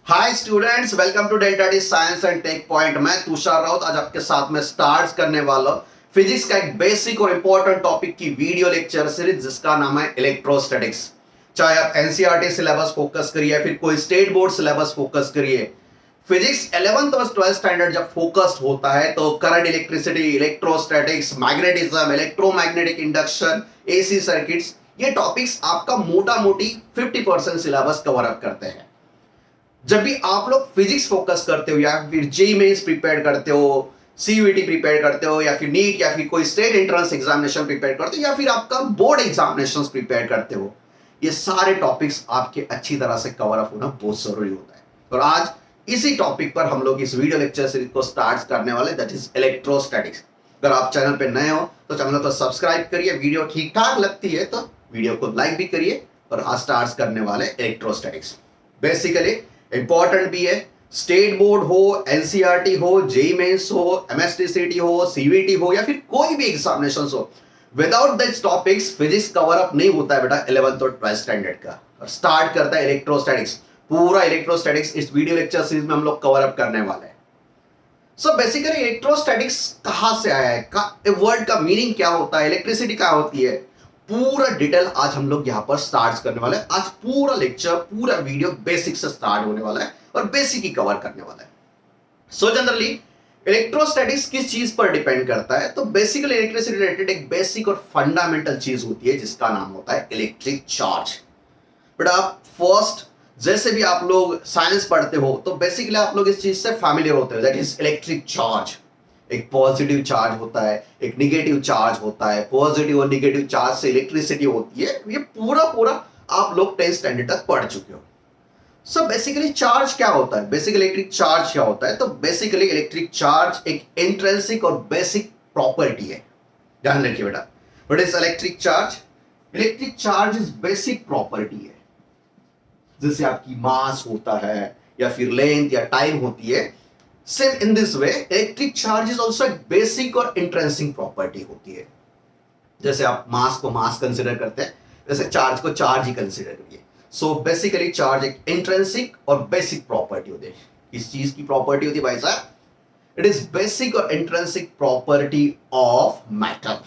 Hi students, welcome to delta D science and tech point. मैं तुषार राउत आज आपके साथ में स्टार्ट करने वाला फिजिक्स का एक बेसिक और इंपॉर्टेंट टॉपिक की वीडियो लेक्चर सीरीज जिसका नाम है इलेक्ट्रोस्टैटिक्स। चाहे आप एनसीईआरटी सिलेबस फोकस करिए फिर कोई स्टेट बोर्ड सिलेबस फोकस करिए, फिजिक्स 11th और 12th स्टैंडर्ड जब फोकस्ड होता है तो current, electricity, electrostatics, magnetism, electromagnetic induction, AC circuits, ये टॉपिक्स आपका मोटा मोटी 50% सिलेबस कवर अप करते हैं। जब भी आप लोग फिजिक्स फोकस करते हो या फिर जेईई मेंस प्रिपेयर करते हो, सीयूईटी प्रिपेयर करते हो या फिर नीट या फिर कोई स्टेट एंट्रेंस एग्जामिनेशन प्रिपेयर करते हो या फिर आपका बोर्ड एग्जामिनेशंस प्रिपेयर करते हो, ये सारे टॉपिक्स आपके अच्छी तरह से कवर अप होना बहुत जरूरी होता है। और आज इसी टॉपिक पर हम लोग इस वीडियो लेक्चर सीरीज को स्टार्ट करने वाले, दैट इज इलेक्ट्रोस्टैटिक्स। अगर आप चैनल पे नए हो तो चैनल को सब्सक्राइब करिए, वीडियो ठीक ठाक लगती है तो वीडियो को लाइक भी करिए। और आज स्टार्ट करने वाले इलेक्ट्रोस्टैटिक्स बेसिकली इंपॉर्टेंट भी है। स्टेट बोर्ड हो, एनसीईआरटी हो, जेईई मेंस हो, एमएचटी-CET हो, सीयूईटी हो या फिर कोई भी एग्जामिनेशन हो, without this topics physics cover up नहीं होता है बेटा 11th और 12th स्टैंडर्ड का। और स्टार्ट करता है इलेक्ट्रोस्टैटिक्स। पूरा इलेक्ट्रोस्टैटिक्स इस वीडियो लेक्चर सीरीज में हम लोग कवर अप करने वाले हैं। सो बेसिकली इलेक्ट्रोस्टैटिक्स कहां से आया है, वर्ड का मीनिंग क्या होता है, इलेक्ट्रिसिटी क्या होती है, पूरा डिटेल आज हम लोग यहाँ पर स्टार्ट करने वाले हैं। आज पूरा लेक्चर, पूरा वीडियो बेसिक से स्टार्ट होने वाला है और बेसिक ही कवर करने वाला है। सो जनरली इलेक्ट्रोस्टैटिक्स किस चीज पर डिपेंड करता है, तो बेसिकली इलेक्ट्रिसिटी रिलेटेड एक बेसिक और फंडामेंटल चीज होती है जिसका नाम होता है इलेक्ट्रिक चार्ज। बट आप फर्स्ट जैसे भी आप लोग साइंस पढ़ते हो तो बेसिकली आप लोग इस चीज से फैमिलियर होते हो, दैट इज इलेक्ट्रिक चार्ज। एक पॉजिटिव चार्ज होता है, एक निगेटिव चार्ज होता है। पॉजिटिव और निगेटिव चार्ज से इलेक्ट्रिसिटी होती है। ये पूरा आप लोग 10th स्टैंडर्ड तक पढ़ चुके हो। सो बेसिकली चार्ज क्या होता है, बेसिकली इलेक्ट्रिक चार्ज क्या होता है, तो बेसिकली इलेक्ट्रिक चार्ज एक इंट्रिंसिक और बेसिक प्रॉपर्टी है। ध्यान रखिए बेटा, what is electric charge? Electric charge is basic property है। जैसे आपकी मास होता है या फिर लेंथ या टाइम होती है, same in this way electric charge is also एक बेसिक और इंट्रिंसिक प्रॉपर्टी होती है। जैसे आप मास को मास कंसिडर करते हैं, वैसे चार्ज को चार्ज ही कंसिडर करिए। सो बेसिकली चार्ज एक इंट्रिंसिक और बेसिक प्रॉपर्टी होती है। किस चीज की प्रॉपर्टी होती है भाई साहब? इट इज बेसिक और intrinsic property of matter.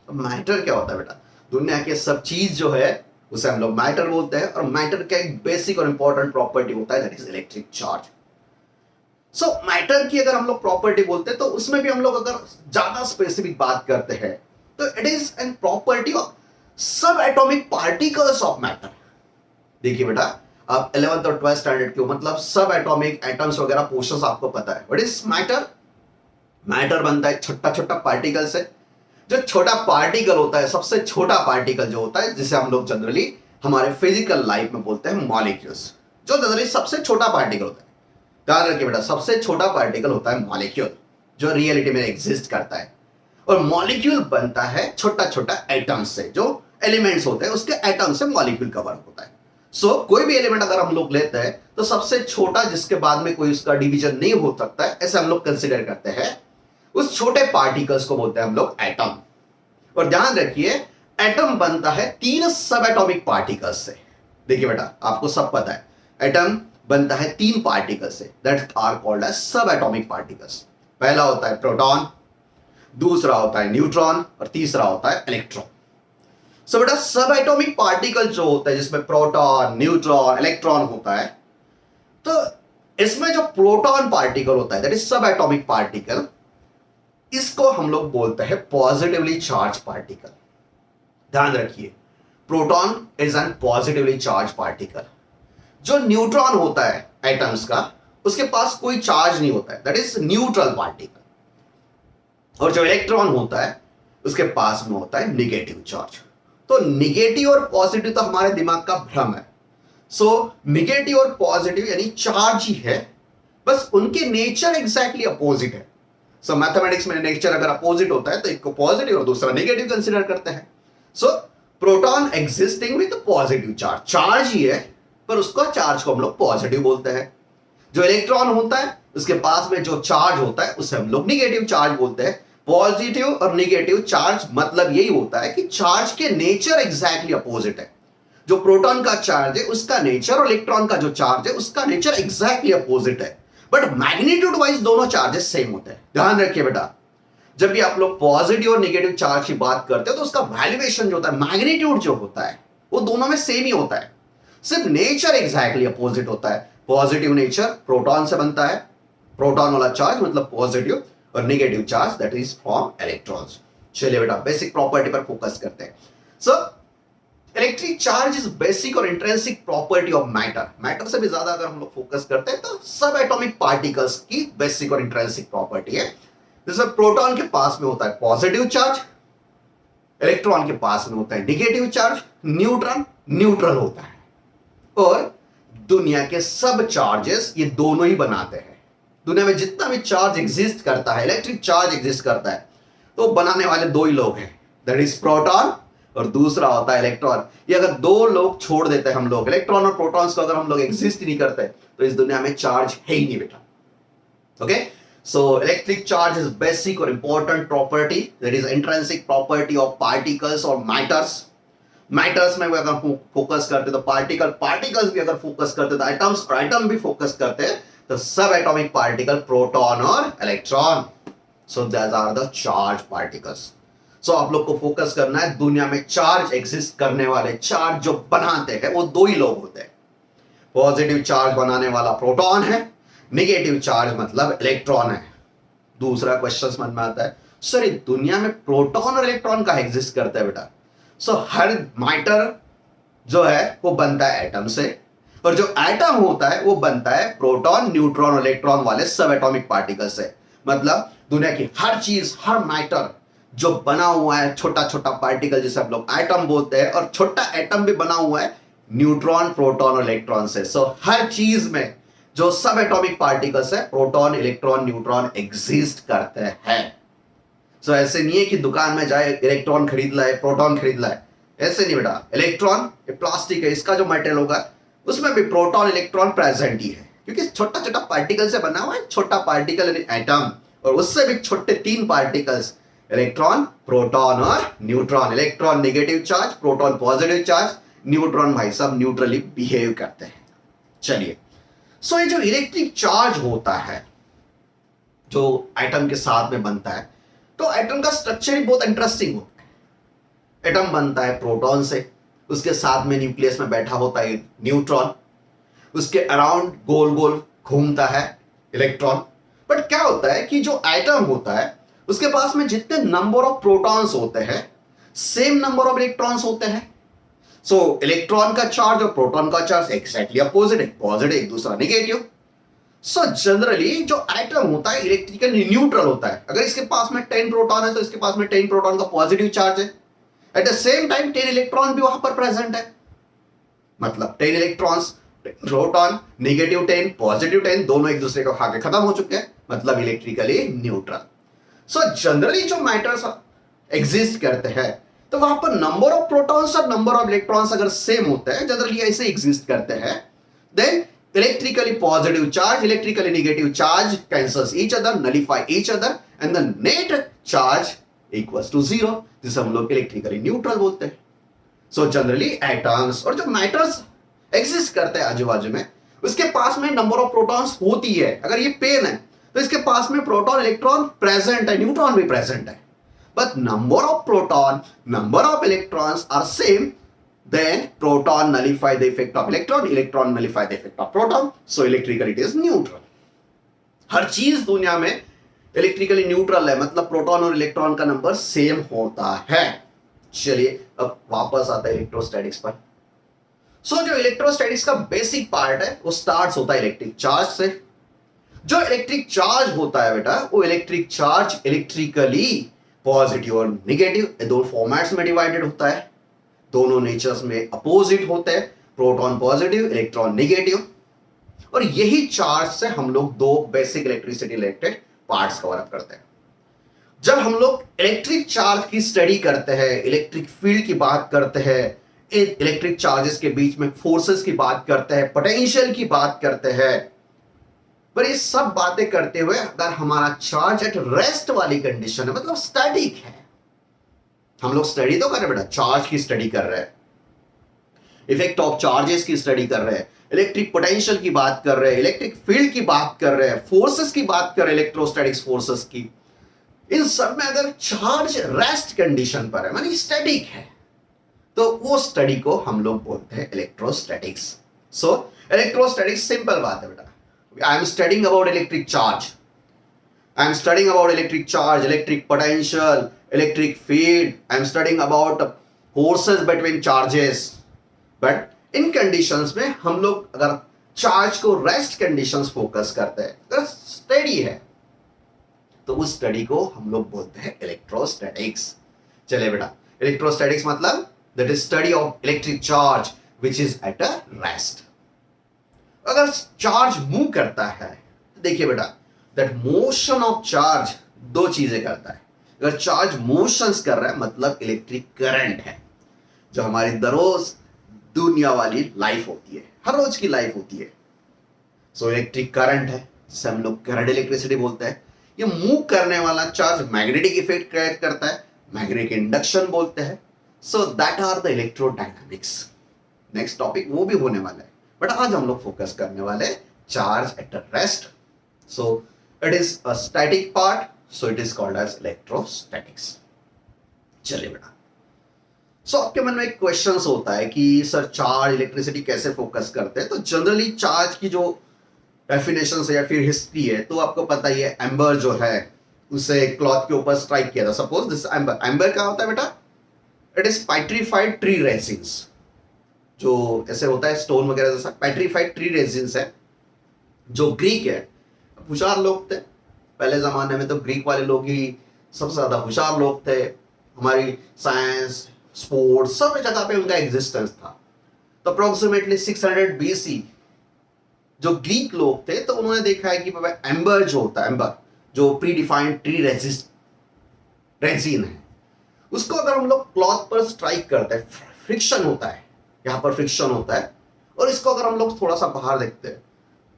Matter क्या होता है बेटा? दुनिया के सब चीज जो है उसे हम लोग मैटर बोलते हैं, और मैटर का एक बेसिक और इंपॉर्टेंट प्रॉपर्टी होता है, that is electric charge. So matter की अगर हम लोग प्रॉपर्टी बोलते हैं तो उसमें भी हम लोग अगर ज्यादा स्पेसिफिक बात करते हैं तो it is an property of सब एटॉमिक पार्टिकल्स ऑफ मैटर। देखिए बेटा, आप 11th और 12th स्टैंडर्ड के हो, मतलब सब एटॉमिक, एटम्स वगैरह पोर्शंस आपको पता है। What is matter? मैटर बनता है छोटा छोटा पार्टिकल से। जो छोटा पार्टिकल होता है, सबसे छोटा पार्टिकल जो होता है, जिसे हम लोग जनरली हमारे फिजिकल लाइफ में बोलते हैं मॉलिक्यूल्स, जो जनरली सबसे छोटा पार्टिकल होता है। ध्यान रखिए बेटा, सबसे छोटा पार्टिकल होता है मॉलिक्यूल, जो रियलिटी में एग्जिस्ट करता है। और मॉलिक्यूल बनता है छोटा छोटा एटम्स से, जो एलिमेंट्स होते हैं उसके एटम से मॉलिक्यूल कवर होता है। सो कोई भी एलिमेंट अगर हम लोग लेते हैं तो सबसे छोटा जिसके बाद में कोई उसका डिवीजन नहीं हो सकता है, ऐसे हम लोग कंसिडर करते हैं। उस छोटे पार्टिकल्स को बोलते हैं हम लोग एटम। और ध्यान रखिए, एटम बनता है 3 सब एटॉमिक पार्टिकल्स से। देखिए बेटा, आपको सब पता है एटम बनता है 3 पार्टिकल से, दैट आर कॉल्ड एज सब एटॉमिक पार्टिकल्स। पहला होता है प्रोटॉन, दूसरा होता है न्यूट्रॉन और तीसरा होता है इलेक्ट्रॉन। सो बेटा, सब एटॉमिक पार्टिकल जो होता है जिसमें प्रोटॉन, न्यूट्रॉन, इलेक्ट्रॉन होता है, तो इसमें जो प्रोटॉन पार्टिकल होता है दैट इज सब एटॉमिक पार्टिकल, इसको हम लोग बोलते हैं पॉजिटिवली चार्ज पार्टिकल। ध्यान रखिए, proton is an positively charge particle. जो न्यूट्रॉन होता है एटम्स का, उसके पास कोई चार्ज नहीं होता है, दैट इज न्यूट्रल पार्टिकल। और जो इलेक्ट्रॉन होता है उसके पास में होता है निगेटिव चार्ज। तो निगेटिव और पॉजिटिव तो हमारे दिमाग का भ्रम है। सो निगेटिव और पॉजिटिव यानी चार्ज ही है, बस उनके नेचर एग्जैक्टली अपोजिट है। सो मैथमेटिक्स में नेचर अगर अपोजिट होता है तो एक को पॉजिटिव और दूसरा नेगेटिव कंसिडर करते हैं। So proton existing with positive charge, charge ही है पर उसका चार्ज को हम लोग पॉजिटिव बोलते हैं। जो इलेक्ट्रॉन होता है उसके पास में जो चार्ज होता है उसे हम लोग निगेटिव चार्ज बोलते हैं। पॉजिटिव और निगेटिव चार्ज मतलब यही होता है कि चार्ज के नेचर एग्जैक्टली अपोजिट है। जो प्रोटॉन का चार्ज है उसका नेचर और इलेक्ट्रॉन का जो चार्ज है उसका नेचर एग्जैक्टली अपोजिट है, बट मैग्नीट्यूड वाइज दोनों चार्जेस सेम होते हैं। ध्यान रखिए बेटा, जब भी आप लोग पॉजिटिव और नेगेटिव चार्ज की बात करते हो तो उसका वैल्यूएशन जो होता है, मैग्नीट्यूड जो होता है, वो दोनों में सेम ही होता है, सिर्फ नेचर एग्जैक्टली अपोजिट होता है। पॉजिटिव नेचर प्रोटॉन से बनता है, प्रोटॉन वाला चार्ज मतलब पॉजिटिव, और negative charge that is from electrons. चलिए बेटा बेसिक प्रॉपर्टी पर फोकस करते हैं। So electric charge is basic और intrinsic property of matter. Matter से भी ज्यादा अगर हम लोग फोकस करते हैं तो सब एटॉमिक पार्टिकल्स की बेसिक और इंट्रिंसिक प्रॉपर्टी है। जैसे प्रोटॉन के पास में होता है पॉजिटिव चार्ज, इलेक्ट्रॉन के पास में होता है नेगेटिव चार्ज, न्यूट्रॉन न्यूट्रल होता है, और दुनिया के सब चार्जेस ये दोनों ही बनाते हैं। दुनिया में जितना भी चार्ज एग्जिस्ट करता है, इलेक्ट्रिक चार्ज एग्जिस्ट करता है, तो बनाने वाले दो ही लोग हैं, दैट इज प्रोटॉन और दूसरा होता है इलेक्ट्रॉन। ये अगर दो लोग छोड़ देते हैं हम लोग, इलेक्ट्रॉन और प्रोटॉन्स को अगर हम लोग एग्जिस्ट ही नहीं करते तो इस दुनिया में चार्ज है ही नहीं बेटा। Okay, so electric charge is basic और important property, that is intrinsic property of particles और मैटर्स। मैटर्स में अगर फोकस करते तो पार्टिकल्स भी अगर फोकस करते तो एटम्स और एटम भी फोकस करते हैं तो सब एटॉमिक पार्टिकल प्रोटॉन और electron. So that are the charge particles. So आप लोग को फोकस करना है, दुनिया में चार्ज एग्जिस्ट करने वाले, चार्ज जो बनाते हैं वो दो ही लोग होते हैं। पॉजिटिव चार्ज बनाने वाला प्रोटॉन है, नेगेटिव चार्ज मतलब इलेक्ट्रॉन है। दूसरा क्वेश्चन समझ में आता है, सर ये दुनिया में प्रोटॉन और इलेक्ट्रॉन का एग्जिस्ट करता है बेटा। सो हर मैटर जो है वो बनता है एटम से, और जो एटम होता है वो बनता है प्रोटॉन न्यूट्रॉन और इलेक्ट्रॉन वाले सब एटॉमिक पार्टिकल से। मतलब दुनिया की हर चीज, हर मैटर जो बना हुआ है छोटा छोटा पार्टिकल जिसे हम लोग एटम बोलते हैं, और छोटा एटम भी बना हुआ है न्यूट्रॉन प्रोटॉन और इलेक्ट्रॉन से। सो हर चीज में जो सब एटॉमिक पार्टिकल्स है, प्रोटॉन इलेक्ट्रॉन न्यूट्रॉन एग्जिस्ट करते हैं। सो ऐसे नहीं है कि दुकान में जाए इलेक्ट्रॉन खरीद लाए प्रोटॉन खरीद लाए, ऐसे नहीं बेटा। इलेक्ट्रॉन ये प्लास्टिक है, इसका जो मेटेरियल होगा उसमें भी प्रोटॉन इलेक्ट्रॉन प्रेजेंट ही है, क्योंकि छोटा छोटा पार्टिकल से बना हुआ है। छोटा पार्टिकल एटम, और उससे भी छोटे तीन पार्टिकल्स, इलेक्ट्रॉन प्रोटॉन और neutron. Electron negative charge, proton positive charge, neutron भाई सब न्यूट्रली बिहेव करते हैं। चलिए, सो ये जो इलेक्ट्रिक चार्ज होता है जो एटम के साथ में बनता है, तो एटम का स्ट्रक्चर ही बहुत इंटरेस्टिंग होता है। एटम बनता है प्रोटॉन से, उसके साथ में न्यूक्लियस में बैठा होता है न्यूट्रॉन, उसके अराउंड गोल गोल घूमता है इलेक्ट्रॉन। बट क्या होता है कि जो एटम होता है उसके पास में जितने नंबर ऑफ प्रोटॉन्स होते हैं, सेम नंबर ऑफ इलेक्ट्रॉन्स होते हैं। सो इलेक्ट्रॉन का चार्ज और प्रोटॉन का चार्ज एक्सैक्टली अपोजिट है, पॉजिटिव एक दूसरा नेगेटिव। सो जनरली जो एटम होता है इलेक्ट्रिकली न्यूट्रल होता है। अगर इसके पास में 10 प्रोटॉन है तो इसके पास में 10 प्रोटॉन का पॉजिटिव चार्ज है, at the same time 10 electron भी वहां पर प्रेजेंट है। मतलब 10 इलेक्ट्रॉन्स, प्रोटॉन, नेगेटिव 10 पॉजिटिव 10 दोनों एक दूसरे को खा के खत्म हो चुके हैं, मतलब इलेक्ट्रिकली न्यूट्रल। सो जनरली जो मैटर्स एग्जिस्ट करते हैं तो वहां पर नंबर ऑफ प्रोटॉन्स और नंबर ऑफ इलेक्ट्रॉन्स अगर सेम होते हैं, जनरली ऐसे एग्जिस्ट करते हैं, then electrically positive charge, electrically negative charge cancels each other, nullify each other, and the net charge equals to 0, जिसे हम लोग इलेक्ट्रिकली न्यूट्रल बोलते हैं। सो जनरली एटम्स और जो मैटर्स एग्जिस्ट करते हैं आजू बाजू में, उसके पास में नंबर ऑफ प्रोटॉन्स होती है। अगर ये पेन है तो इसके पास में प्रोटॉन इलेक्ट्रॉन प्रेजेंट है, न्यूट्रॉन भी प्रेजेंट है, but number of proton number of electrons are same, then proton nullify the effect of electron, electron nullify the effect of proton, so electrically it is neutral. हर चीज दुनिया में electrically neutral है, मतलब proton और electron का number same होता है। चलिए अब वापस आता है इलेक्ट्रोस्टैटिक्स पर। सो जो इलेक्ट्रोस्टैटिक्स का बेसिक पार्ट है वो स्टार्ट होता है इलेक्ट्रिक चार्ज से। जो इलेक्ट्रिक चार्ज होता है बेटा, वो इलेक्ट्रिक चार्ज इलेक्ट्रिकली पॉजिटिव और नेगेटिव दो फॉर्मेट्स में डिवाइडेड होता है। दोनों नेचर्स में अपोजिट होते हैं, प्रोटॉन पॉजिटिव इलेक्ट्रॉन नेगेटिव, और यही चार्ज से हम लोग दो basic electricity related parts cover up करते हैं। जब हम लोग इलेक्ट्रिक चार्ज की स्टडी करते हैं, इलेक्ट्रिक फील्ड की बात करते हैं, इलेक्ट्रिक चार्जेस के बीच में फोर्सेस की बात करते हैं, पोटेंशियल की बात करते हैं, पर ये सब बातें करते हुए अगर हमारा चार्ज एट रेस्ट वाली कंडीशन है, मतलब स्टैटिक है, हम लोग स्टडी तो कर रहे हैं बेटा, चार्ज की स्टडी कर रहे हैं, इफेक्ट ऑफ चार्जेस की स्टडी कर रहे हैं, इलेक्ट्रिक पोटेंशियल की बात कर रहे हैं, इलेक्ट्रिक फील्ड की बात कर रहे हैं, फोर्सेस की बात कर रहे हैं, इलेक्ट्रोस्टैटिक्स फोर्सेस की, इन सब में अगर चार्ज रेस्ट कंडीशन पर है मानी स्टैटिक है, तो वो स्टडी को हम लोग बोलते हैं इलेक्ट्रोस्टैटिक्स। सो इलेक्ट्रोस्टैटिक्स सिंपल बात है बेटा, I am studying about electric charge, I am studying about electric charge, electric potential, electric field. I am studying about forces between charges. But in conditions में हम लोग अगर चार्ज को रेस्ट कंडीशंस फोकस करते हैं, अगर स्टडी है तो उस स्टडी को हम लोग बोलते हैं इलेक्ट्रोस्टैटिक्स। चलिए बेटा, इलेक्ट्रोस्टैटिक्स मतलब that is study of electric charge which is at a rest. अगर चार्ज मूव करता है, देखिए बेटा, दैट मोशन ऑफ चार्ज दो चीजें करता है। अगर चार्ज मोशंस कर रहा है मतलब इलेक्ट्रिक करंट है, जो हमारी दररोज दुनिया वाली लाइफ होती है, हर रोज की लाइफ होती है। सो इलेक्ट्रिक करंट है, जिसे हम लोग करंट इलेक्ट्रिसिटी बोलते हैं। ये मूव करने वाला चार्ज मैग्नेटिक इफेक्ट क्रिएट करता है, मैग्नेटिक इंडक्शन बोलते हैं। So that are the electrodynamics. Next topic वो भी होने वाला है, बट आज हम लोग फोकस करने वाले charge at rest. So it is a static part, so it is called as electrostatics। चलिए बेटा, सो आपके मन में एक क्वेश्चन होता है कि सर चार्ज इलेक्ट्रिसिटी कैसे फोकस करते हैं। तो जनरली चार्ज की जो डेफिनेशन है या फिर हिस्ट्री है, तो आपको पता ही है, एम्बर जो है उसे क्लॉथ के ऊपर स्ट्राइक किया था। सपोज दिस एम्बर, एम्बर क्या होता है बेटा, it is petrified tree resins, जो ऐसे होता है स्टोन वगैरह जैसा, पेट्रीफाइड ट्री रेजिन्स है। जो ग्रीक है, होशियार लोग थे पहले जमाने में, तो ग्रीक वाले लोग ही सबसे ज्यादा होशियार लोग थे। हमारी साइंस, स्पोर्ट्स, सब जगह पे उनका एग्जिस्टेंस था। तो अप्रोक्सीमेटली 600 BC जो ग्रीक लोग थे, तो उन्होंने देखा है कि बाबा एम्बर जो होता है, एम्बर जो प्री डिफाइंड ट्री रेजिन है, उसको अगर हम लोग क्लॉथ पर स्ट्राइक करते हैं, फ्रिक्शन होता है, यहाँ पर फ्रिक्शन होता है, और इसको अगर हम लोग थोड़ा सा बाहर देखते हैं,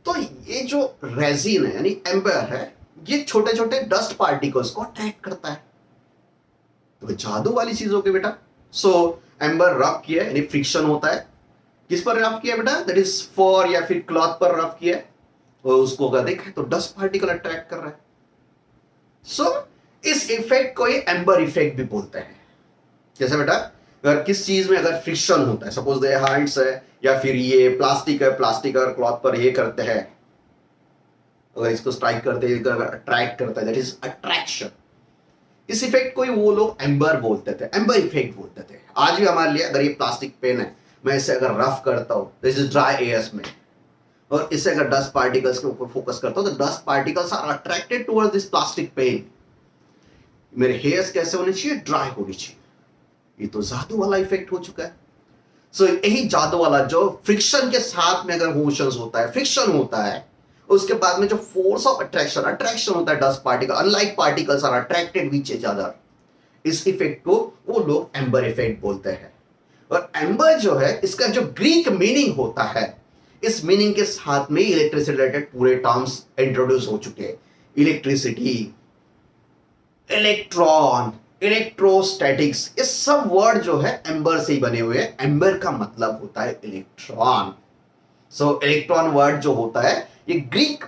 तो ये जो रेजिन है यानी एम्बर है, ये छोटे छोटे डस्ट पार्टिकल्स को अट्रैक्ट करता है। तो जादू वाली चीज होगी बेटा। सो एम्बर रब किया यानी फ्रिक्शन होता है, किस पर रब किया बेटा, दैट इज फर या फिर क्लॉथ पर रब किया, और उसको अगर देखा तो डस्ट पार्टिकल अट्रैक्ट कर रहा है। सो इस इफेक्ट को ये एम्बर इफेक्ट भी बोलते हैं। जैसे बेटा, अगर किस चीज में अगर फ्रिक्शन होता है, सपोज दे हैंड्स है या फिर ये प्लास्टिक है, प्लास्टिक अगर क्लॉथ पर ये करते हैं, अगर इसको स्ट्राइक करते हैं, अगर अट्रैक्ट करता है, दैट इज अट्रैक्शन। इस इफेक्ट को ही वो लोग एम्बर बोलते थे, एम्बर इफेक्ट बोलते थे। आज भी हमारे लिए अगर ये प्लास्टिक पेन है, मैं इसे अगर रफ करता हूँ, दिस इज ड्राई एयर्स में, और इसे अगर डस्ट पार्टिकल्स के ऊपर फोकस करता हूँ, तो dust particles are attracted towards this plastic pen. मेरे हेयर्स कैसे होने चाहिए, ड्राई होनी चाहिए। ये तो जादू वाला इफेक्ट हो चुका है। सो यही जादू वाला जो फ्रिक्शन के साथ में अगर मोशंस होता है, फ्रिक्शन होता है, उसके बाद में जो फोर्स ऑफ अट्रैक्शन, अट्रैक्शन होता है, dust particle unlike particles are attracted which each other, इस इफेक्ट को वो लोग एम्बर इफेक्ट बोलते हैं। और एम्बर जो है, इसका जो ग्रीक मीनिंग होता है, इस मीनिंग के साथ में इलेक्ट्रिसिटी रिलेटेड पूरे टर्म्स इंट्रोड्यूस हो चुके हैं। इलेक्ट्रिसिटी, इलेक्ट्रॉन, इलेक्ट्रोस्टैटिक्स, ये सब वर्ड जो है एम्बर से ही बने हुए हैं। एम्बर का मतलब होता है इलेक्ट्रॉन। सो इलेक्ट्रॉन वर्ड जो होता है, ये ग्रीक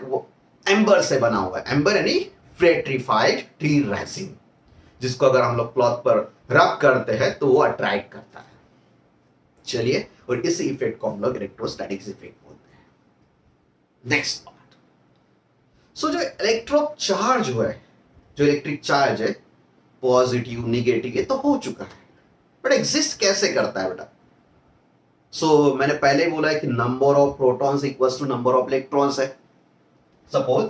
एम्बर से बना हुआ है। एम्बर यानी पेट्रीफाइड ट्री रेजिन, जिसको अगर हम लोग क्लॉथ पर रब करते हैं तो वो अट्रैक्ट करता है। चलिए, और इस इफेक्ट को हम लोग इलेक्ट्रोस्टैटिक्स इफेक्ट बोलते हैं। नेक्स्ट पार्ट, सो जो इलेक्ट्रो चार्ज है, जो इलेक्ट्रिक चार्ज है, पॉजिटिव निगेटिव, ये तो हो चुका है, बट एग्जिस्ट कैसे करता है बेटा। सो मैंने पहले बोला है कि number of protons equals to number of electrons है। सपोज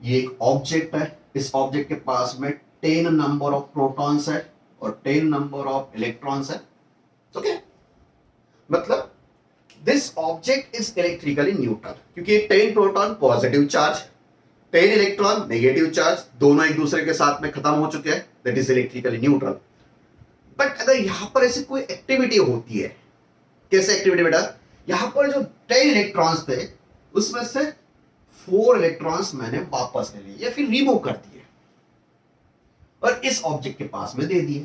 ये एक ऑब्जेक्ट है, इस ऑब्जेक्ट के पास में 10 नंबर ऑफ प्रोटॉन्स है और 10 नंबर ऑफ इलेक्ट्रॉन्स है। ओके, मतलब this object is electrically neutral, क्योंकि 10 proton positive charge, 10 electron negative charge, दोनों एक दूसरे के साथ में खत्म हो चुके हैं, that is electrically neutral. But अगर यहां पर ऐसी कोई एक्टिविटी होती है, कैसे एक्टिविटी बेटा, यहां पर जो 10 इलेक्ट्रॉन्स थे, उसमें से 4 इलेक्ट्रॉन्स मैंने वापस ले लिए या फिर रिमूव कर दिए और इस ऑब्जेक्ट के पास में दे दिए।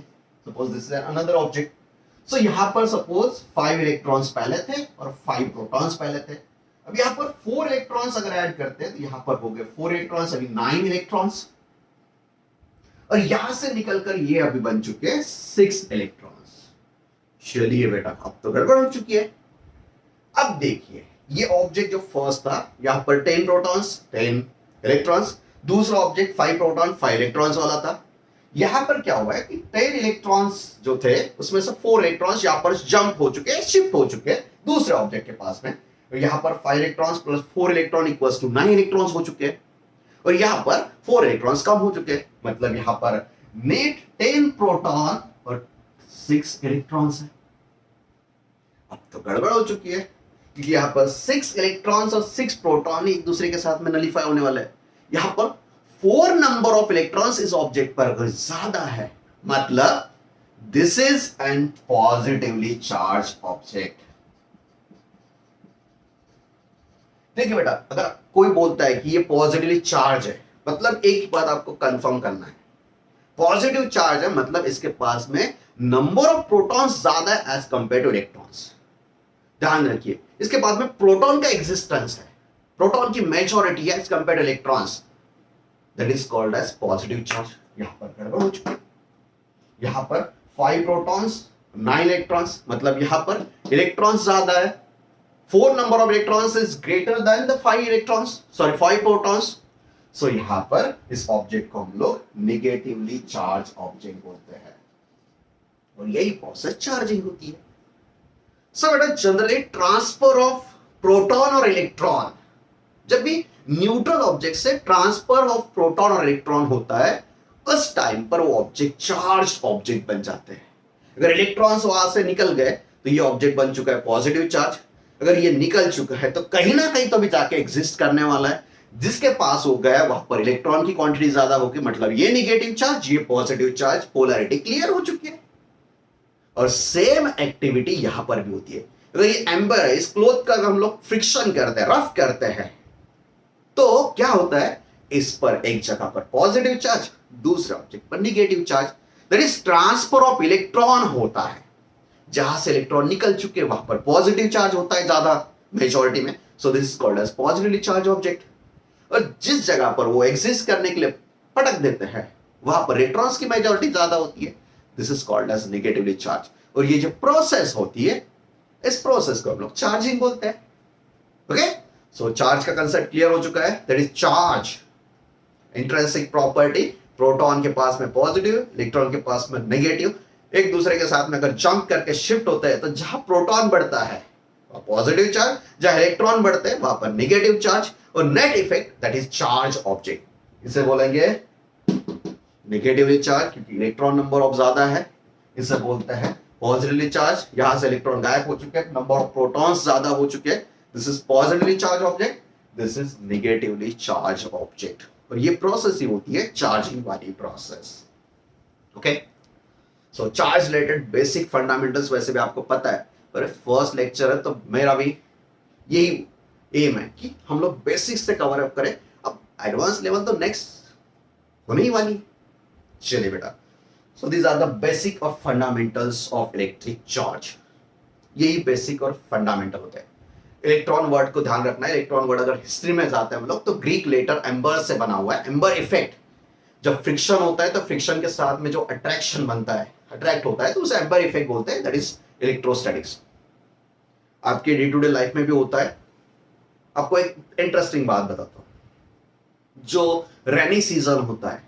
Suppose this is another object, so यहां पर सपोज 5 इलेक्ट्रॉन्स पहले थे और 5 प्रोटॉन्स पहले थे। अब यहां पर 4 इलेक्ट्रॉन्स अगर ऐड करते हैं तो यहां पर हो गए 4 इलेक्ट्रॉन्स, अभी 9 इलेक्ट्रॉन्स, और यहां से निकलकर ये अभी बन चुके हैं 6 इलेक्ट्रॉन्स। चलिए बेटा, अब तो गड़बड़ हो चुकी है। अब देखिए, ये ऑब्जेक्ट जो फर्स्ट था, यहां पर 10 प्रोटॉन्स 10 इलेक्ट्रॉन्स, दूसरा ऑब्जेक्ट 5 प्रोटॉन 5 इलेक्ट्रॉन्स वाला था। यहां पर क्या हुआ है कि 10 इलेक्ट्रॉन्स जो थे उसमें से 4 इलेक्ट्रॉन्स यहां पर जंप हो चुके हैं, शिफ्ट हो चुके हैं दूसरे ऑब्जेक्ट के पास में। तो यहां पर 5 electrons plus 4 electron equals to 9 electrons हो चुके हैं, और यहां पर 4 इलेक्ट्रॉन्स कम हो चुके हैं, मतलब यहां पर नेट 10 प्रोटॉन और 6 इलेक्ट्रॉन्स है। अब तो गड़बड़ हो चुकी है, क्योंकि यहां पर 6 इलेक्ट्रॉन्स और 6 प्रोटॉन एक दूसरे के साथ में नलीफाई होने वाले हैं। यहां पर 4 नंबर ऑफ इलेक्ट्रॉन्स इस ऑब्जेक्ट पर अगर ज्यादा है, मतलब this is an positively charge object. देखिए बेटा, अगर कोई बोलता है कि ये पॉजिटिवली चार्ज है, मतलब एक बात आपको कंफर्म करना है, पॉजिटिव चार्ज है मतलब इसके पास में नंबर ऑफ प्रोटॉन्स ज्यादा है एज कंपेयर टू इलेक्ट्रॉन्स। ध्यान रखिए, इसके पास में प्रोटॉन का एग्जिस्टेंस है, प्रोटॉन की मेजॉरिटी है as compare to electrons, that is called as positive charge. यहां पर गड़बड़ हो चुकी है, यहां पर 5 प्रोटॉन्स 9 इलेक्ट्रॉन्स, मतलब यहां पर इलेक्ट्रॉन्स ज्यादा है, 4 number of electrons is greater than the 5 electrons, sorry 5 protons. So यहां पर इस ऑब्जेक्ट को हम लोग नेगेटिवली चार्ज ऑब्जेक्ट बोलते हैं, और यही प्रोसेस चार्जिंग होती है। सो बेटा, जनरली ट्रांसफर ऑफ प्रोटॉन और इलेक्ट्रॉन, जब भी न्यूट्रल ऑब्जेक्ट से ट्रांसफर ऑफ प्रोटॉन और इलेक्ट्रॉन होता है, उस टाइम पर वो ऑब्जेक्ट चार्ज ऑब्जेक्ट बन जाते हैं। अगर इलेक्ट्रॉन्स वहां से निकल गए तो ये ऑब्जेक्ट बन चुका है पॉजिटिव चार्ज, अगर ये निकल चुका है तो कहीं ना कहीं तो भी जाके एग्जिस्ट करने वाला है। जिसके पास हो गया वहां पर इलेक्ट्रॉन की क्वांटिटी ज्यादा होगी, मतलब ये नेगेटिव चार्ज ये पॉजिटिव चार्ज, पोलैरिटी क्लियर हो चुकी है। और सेम एक्टिविटी यहां पर भी होती है। अगर ये एम्बर है, इस क्लोथ का हम लोग फ्रिक्शन करते हैं, रफ करते हैं, तो क्या होता है, इस पर एक जगह पर पॉजिटिव चार्ज, दूसरे ऑब्जेक्ट पर negative charge, that is transfer of electron होता है। जहां से इलेक्ट्रॉन निकल चुके वहां पर पॉजिटिव चार्ज होता है ज्यादा मेजॉरिटी में, so this is called as positively charge object. और जिस जगह पर वो एग्जिस्ट करने के लिए पटक देते हैं वहां पर इलेक्ट्रॉन्स की मेजॉरिटी ज्यादा होती है, this is called as negatively charge. और ये जो प्रोसेस होती है, इस प्रोसेस को हम लोग चार्जिंग बोलते हैं। ओके, सो चार्ज का कंसेप्ट क्लियर हो चुका है, that is charge intrinsic property, proton के पास में पॉजिटिव, इलेक्ट्रॉन के पास में नेगेटिव, एक दूसरे के साथ में अगर जंप करके शिफ्ट होते हैं तो जहां प्रोटॉन बढ़ता है वहां पॉजिटिव चार्ज, जहां इलेक्ट्रॉन बढ़ते हैं वहां पर नेगेटिव चार्ज, और net effect that is charge object. इसे बोलेंगे नेगेटिवली चार्ज, क्योंकि इलेक्ट्रॉन नंबर ऑफ ज्यादा है, इसे बोलते हैं पॉजिटिवली चार्ज। यहां से इलेक्ट्रॉन गायब हो चुके हैं, नंबर ऑफ प्रोटॉन्स ज्यादा हो चुके हैं, this is positively charge object, this is negatively charge object. और ये प्रोसेस ही होती है चार्जिंग वाली प्रोसेस। ओके, सो चार्ज रिलेटेड बेसिक फंडामेंटल्स वैसे भी आपको पता है, पर फर्स्ट लेक्चर है तो मेरा भी यही एम है कि हम लोग बेसिक्स से कवर अप करें, अब एडवांस लेवल तो नेक्स्ट होने ही वाली। चलिए बेटा, so these are the basic और फंडामेंटल्स ऑफ इलेक्ट्रिक चार्ज। यही बेसिक और फंडामेंटल होते हैं। इलेक्ट्रॉन वर्ड को ध्यान रखना है, इलेक्ट्रॉन वर्ड अगर हिस्ट्री में जाते हैं हम लोग तो ग्रीक लेटर एम्बर से बना हुआ है। एम्बर इफेक्ट, जब फ्रिक्शन होता है तो फ्रिक्शन के साथ में जो अट्रैक्शन बनता है, अट्रैक्ट होता है, तो उसे एम्बर इफेक्ट बोलते हैं, दैट इज इलेक्ट्रोस्टैटिक्स। आपके डे टू डे लाइफ में भी होता है। आपको एक इंटरेस्टिंग बात बताता हूं, जो रेनी सीजन होता है,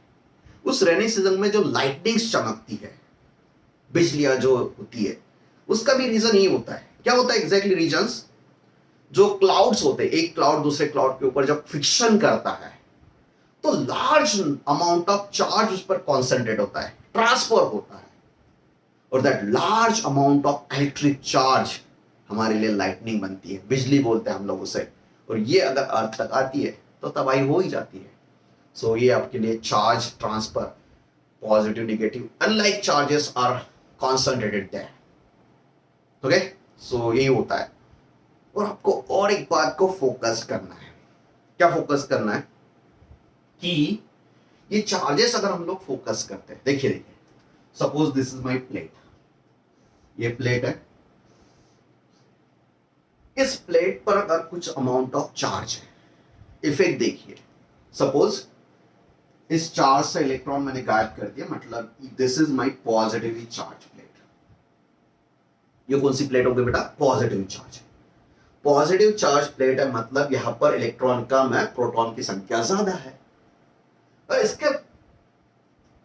उस रेनी सीजन में जो लाइटनिंग्स चमकती है, बिजलियां जो होती है, उसका भी रीजन ये होता है। क्या होता है एग्जैक्टली रीजंस? जो क्लाउड्स होते हैं, एक क्लाउड दूसरे क्लाउड के ऊपर जब फ्रिक्शन करता है तो लार्ज अमाउंट ऑफ चार्ज उस पर कॉन्सेंट्रेट होता है, ट्रांसफर होता है, और that large amount of electric charge हमारे लिए लाइटनिंग बनती है, बिजली बोलते हैं हम लोग उसे। और ये अगर अर्थ तक आती है तो तबाही हो ही जाती है। सो ये आपके लिए charge transfer, positive negative, unlike charges are concentrated there. Okay, so यही होता है। और आपको और एक बात को फोकस करना है। क्या फोकस करना है? कि ये चार्जेस अगर हम लोग फोकस करते हैं, देखिए suppose this is my plate, ये प्लेट है, इस प्लेट पर अगर कुछ अमाउंट ऑफ चार्ज है, इफेक्ट देखिए, सपोज इस चार्ज से इलेक्ट्रॉन मैंने गायब कर दिया, मतलब this is my positively charge plate. ये कौन सी प्लेट होगी बेटा? Positive charge. Positive charge plate है, मतलब यहां पर इलेक्ट्रॉन कम है, प्रोटॉन की संख्या ज्यादा है। और इसके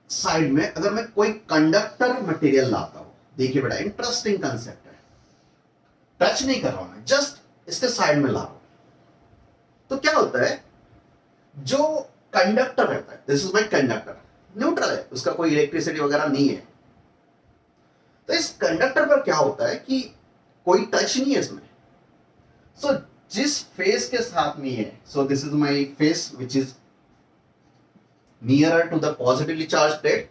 साइड में अगर मैं कोई कंडक्टर मटेरियल लाता हूं, देखिए बेटा इंटरेस्टिंग कंसेप्ट है, टच नहीं कर रहा हूं मैं, जस्ट इसके साइड में ला रहा हूं, तो क्या होता है, जो कंडक्टर रहता है, this is my conductor, neutral है, उसका कोई इलेक्ट्रिसिटी वगैरह नहीं है, तो इस कंडक्टर पर क्या होता है कि कोई टच नहीं है इसमें। सो जिस फेस के साथ में है, so this is my face which is nearer to the positively charge plate,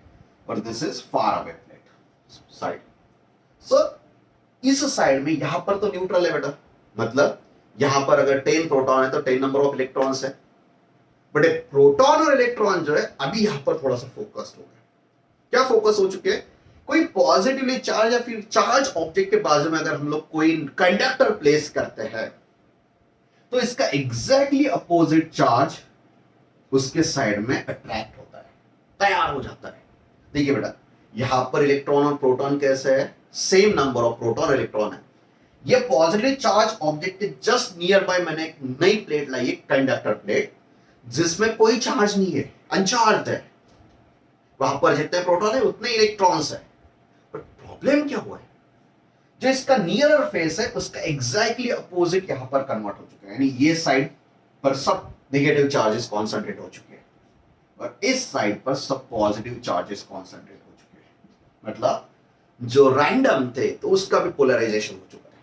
और this is far away plate side. So इस साइड में यहां पर तो न्यूट्रल है बेटा, मतलब यहां पर अगर 10 प्रोटॉन है तो 10 नंबर ऑफ इलेक्ट्रॉन्स है, बट प्रोटॉन और इलेक्ट्रॉन जो है अभी यहां पर थोड़ा सा फोकस्ड हो गया। क्या फोकस हो चुके हैं? कोई पॉजिटिवली चार्ज या फिर चार्ज ऑब्जेक्ट के बाजू में अगर हम लोग कोई कंडक्टर प्लेस करते हैं, तो इसका एग्जैक्टली अपोजिट चार्ज उसके साइड में अट्रैक्ट होता है, तैयार हो जाता है। देखिए बेटा यहां पर इलेक्ट्रॉन और प्रोटॉन कैसे है, same number of proton electron है। ये पॉजिटिव चार्ज ऑब्जेक्ट के जस्ट नियर बाय मैंने एक नई प्लेट लाई, एक कंडक्टर प्लेट, जिसमें कोई चार्ज नहीं है, अनचार्ज है। वहां पर जितने प्रोटॉन है उतने इलेक्ट्रॉन्स है। बट प्रॉब्लम क्या हुआ है, जो इसका नियरर फेस है उसका एग्जैक्टली अपोजिट यहां पर कन्वर्ट हो चुका है, यानी ये साइड पर सब नेगेटिव चार्जेस कॉन्सेंट्रेट हो चुके हैं और इस साइड पर सब पॉजिटिव चार्जेस कॉन्सेंट्रेट हो चुके हैं। मतलब जो रैंडम थे तो उसका भी पोलराइजेशन हो चुका है,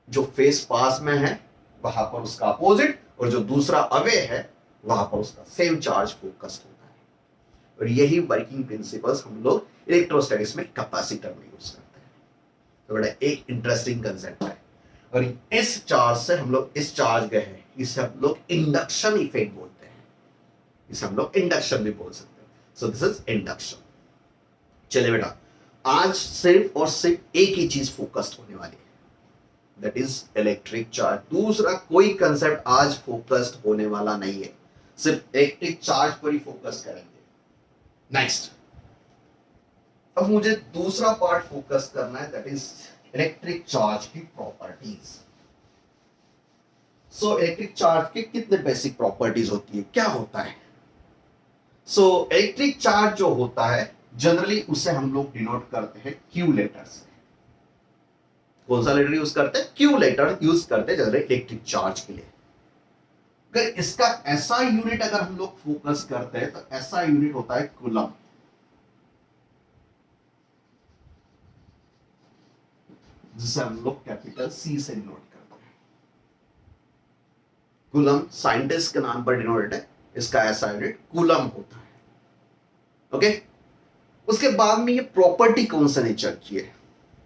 जो फेस पास में है वहां पर उसका अपोजिट, और जो दूसरा अवे है वहां पर उसका सेम चार्ज फोकस्ड होता है। और यही वर्किंग प्रिंसिपल्स हम लोग इलेक्ट्रोस्टैटिक्स में कैपेसिटर में यूज करते हैं। तो बड़ा एक इंटरेस्टिंग कंसेप्ट है। और इस चार्ज से हम लोग इस चार्ज गए हैं, इसे हम लोग इंडक्शन इफेक्ट बोलते हैं, इसे हम लोग इंडक्शन भी बोल सकते हैं। सो दिस इज इंडक्शन। चलिए बेटा आज सिर्फ और सिर्फ एक ही चीज फोकस्ड होने वाली है, दैट इज इलेक्ट्रिक चार्ज। दूसरा कोई कंसेप्ट आज फोकस्ड होने वाला नहीं है, सिर्फ इलेक्ट्रिक चार्ज पर ही फोकस करेंगे। नेक्स्ट, अब मुझे दूसरा पार्ट फोकस करना है, दैट इज इलेक्ट्रिक चार्ज की प्रॉपर्टीज। सो इलेक्ट्रिक चार्ज के कितने बेसिक प्रॉपर्टीज होती है, क्या होता है? सो इलेक्ट्रिक चार्ज जो होता है जनरली उसे हम लोग डिनोट करते हैं क्यू लेटर से। कौन सा लेटर यूज करते हैं? क्यू लेटर यूज करते हैं जनरली इलेक्ट्रिक चार्ज के लिए। अगर इसका ऐसा यूनिट अगर हम लोग फोकस करते हैं तो ऐसा यूनिट होता है कूलम, जिसे हम लोग कैपिटल सी से डिनोट करते हैं। कूलम साइंटिस्ट के नाम पर डिनोटेड है, इसका ऐसा यूनिट कूलम होता है। ओके, उसके बाद में ये प्रॉपर्टी कौन सा नेचर की है?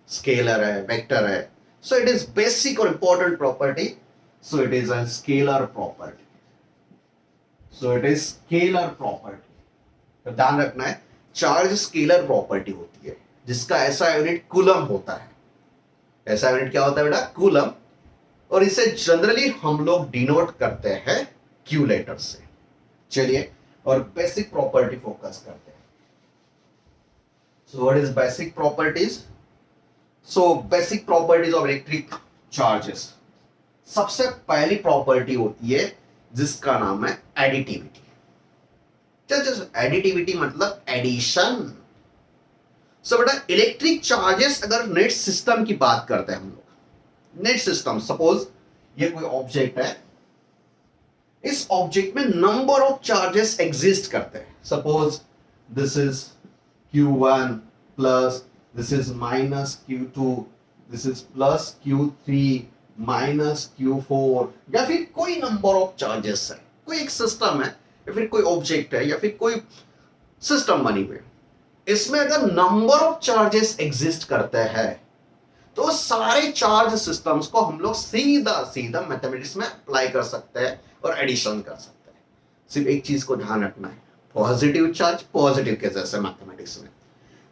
स्केलर है, वेक्टर है। सो इट इज बेसिक और important property, so it is a scalar property. So it is scalar property. तो ध्यान रखना है, चार्ज स्केलर प्रॉपर्टी होती है जिसका ऐसा यूनिट कूलम होता है। ऐसा यूनिट क्या होता है बेटा? कूलम। और इसे जनरली हम लोग डिनोट करते हैं क्यू लेटर से। चलिए और बेसिक प्रॉपर्टी फोकस करते हैं। So what is basic properties? So basic properties of electric charges. सबसे पहली प्रॉपर्टी होती है जिसका नाम है एडिटिविटी। एडिटिविटी मतलब एडिशन। सो बेटा इलेक्ट्रिक चार्जेस, अगर नेट सिस्टम की बात करते हैं हम लोग, नेट सिस्टम, सपोज ये कोई ऑब्जेक्ट है, इस ऑब्जेक्ट में नंबर ऑफ चार्जेस एग्जिस्ट करते हैं। Suppose this is Q1 plus, this is minus Q2, this is plus Q3 minus Q4, या फिर कोई नंबर ऑफ चार्जेस है, कोई एक सिस्टम है या फिर कोई ऑब्जेक्ट है या फिर कोई सिस्टम बनी हुई। इसमें अगर नंबर ऑफ चार्जेस एग्जिस्ट करते हैं तो सारे चार्ज सिस्टम्स को हम लोग सीधा सीधा मैथमेटिक्स में अप्लाई कर सकते हैं और एडिशन कर सकते हैं। सिर्फ एक चीज को ध्यान रखना है, पॉजिटिव चार्ज पॉजिटिव के जैसे मैथमेटिक्स में,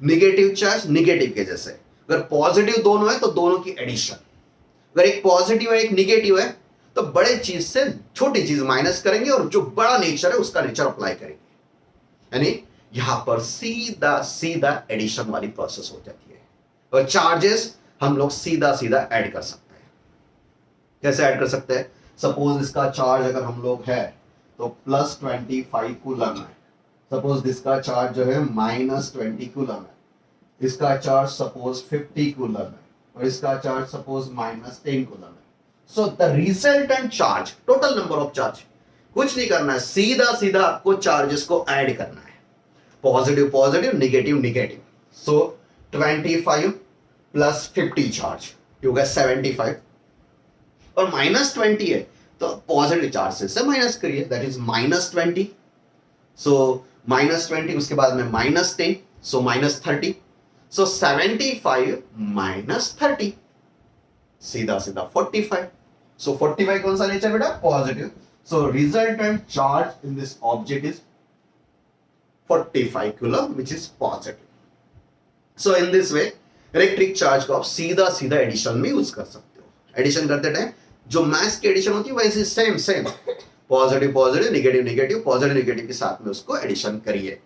नेगेटिव चार्ज नेगेटिव के जैसे। अगर पॉजिटिव दोनों है तो दोनों की एडिशन, अगर एक पॉजिटिव है एक निगेटिव है तो बड़े चीज से छोटी चीज माइनस करेंगे और जो बड़ा नेचर है उसका नेचर अप्लाई करेंगे, यानी यहां पर सीधा सीधा एडिशन वाली प्रोसेस हो जाती है। और चार्जेस हम लोग सीधा सीधा ऐड कर सकते हैं। कैसे ऐड कर सकते हैं? सपोज इसका चार्ज अगर हम लोग है तो +25 कूलम है, सपोज इसका चार्ज जो है -20 कूलम है, इसका चार्ज सपोज 50 कूलम है और इसका चार्ज सपोज -10 कूलम है। So the resultant charge, total number of charge, कुछ नहीं करना है, सीधा सीधा आपको चार्जेस को ऐड करना है, पॉजिटिव पॉजिटिव निगेटिव निगेटिव। सो 25 प्लस 50 चार्ज हो गया 75 और -20 है तो पॉजिटिव चार्ज से माइनस करिए, दैट इज -20। सो -20 उसके बाद में -10, सो -30, सो 75 -30 सीधा सीधा 45। सो 45 कौन सा नेचर बेटा? Positive. So resultant charge in this object is 45 coulomb which is positive. So in this way electric charge को आप सीधा सीधा एडिशन में यूज कर सकते हो। एडिशन करते टाइम जो मास की एडिशन होती है वैसे same same positive positive negative negative positive negative के साथ में उसको एडिशन करिए,